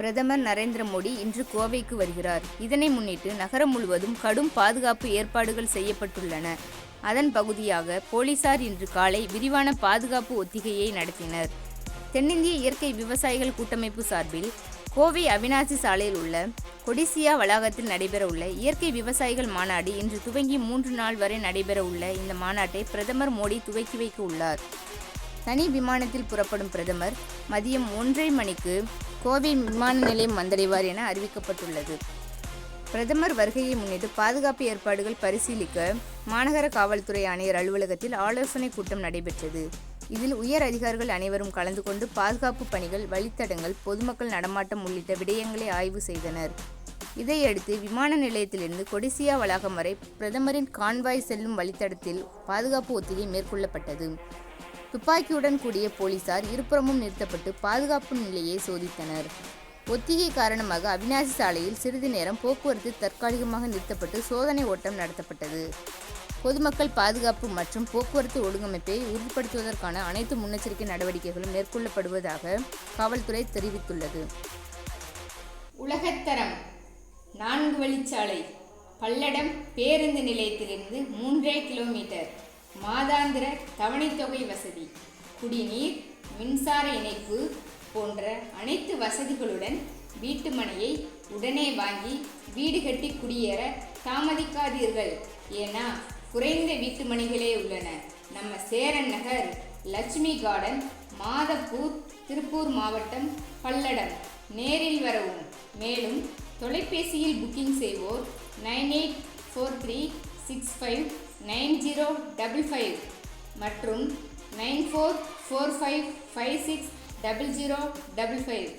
பிரதமர் நரேந்திர மோடி இன்று கோவைக்கு வருகிறார். இதனை முன்னிட்டு நகரம் முழுவதும் கடும் பாதுகாப்பு ஏற்பாடுகள் செய்யப்பட்டுள்ளன. அதன் பகுதியாக போலீசார் இன்று காலை விரிவான பாதுகாப்பு ஒத்திகையை நடத்தினர். தென்னிந்திய இயற்கை விவசாயிகள் கூட்டமைப்பு சார்பில் கோவை அவிநாசி சாலையில் உள்ள கொடிசியா வளாகத்தில் நடைபெறவுள்ள இயற்கை விவசாயிகள் மாநாடு இன்று துவங்கி 3 நாள் வரை நடைபெறவுள்ள இந்த மாநாட்டை பிரதமர் மோடி துவக்கி வைக்க உள்ளார். தனி விமானத்தில் புறப்படும் பிரதமர் மதியம் 1:30 மணிக்கு கோவை விமான நிலையம் வந்தடைவார் என அறிவிக்கப்பட்டுள்ளது. பிரதமர் வருகையை முன்னிட்டு பாதுகாப்பு ஏற்பாடுகள் பரிசீலிக்க மாநகர காவல்துறை ஆணையர் அலுவலகத்தில் ஆலோசனை கூட்டம் நடைபெற்றது. இதில் உயர் அதிகாரிகள் அனைவரும் கலந்து கொண்டு பாதுகாப்பு பணிகள், வழித்தடங்கள், பொதுமக்கள் நடமாட்டம் உள்ளிட்ட விடயங்களை ஆய்வு செய்தனர். இதையடுத்து விமான நிலையத்திலிருந்து கொடிசியா வளாகம் வரை பிரதமரின் கான்வாய் செல்லும் வழித்தடத்தில் பாதுகாப்பு ஒத்திகை மேற்கொள்ளப்பட்டது. துப்பாக்கியுடன் கூடிய போலீசார் இருபுறமும் நிறுத்தப்பட்டு பாதுகாப்பு நிலையை சோதித்தனர். ஒத்திகை காரணமாக அவிநாசி சாலையில் சிறிது நேரம் போக்குவரத்து தற்காலிகமாக நிறுத்தப்பட்டு சோதனை ஓட்டம் நடத்தப்பட்டது. பொதுமக்கள் பாதுகாப்பு மற்றும் போக்குவரத்து ஒழுங்கமைப்பை உறுதிப்படுத்துவதற்கான அனைத்து முன்னெச்சரிக்கை நடவடிக்கைகளும் மேற்கொள்ளப்படுவதாக காவல்துறை தெரிவித்துள்ளது. உலகத்தரம் 4 வழிச்சாலை பல்லடம் பேருந்து நிலையத்திலிருந்து 3.5 கிலோமீட்டர். மாதாந்திர தவணைத்தொகை வசதி, குடிநீர், மின்சார இணைப்பு போன்ற அனைத்து வசதிகளுடன் வீட்டு மனையை உடனே வாங்கி வீடு கட்டி குடியேற தாமதிக்காதீர்கள். ஏன்னா குறைந்த வீட்டு மனைகளே உள்ளன. நம்ம சேரன் நகர், லட்சுமி கார்டன், மாதப்பூர், திருப்பூர் மாவட்டம், பல்லடம். நேரில் வரவும். மேலும் தொலைபேசியில் புக்கிங் செய்வோர் 9843659055 மற்றும் 9445560055.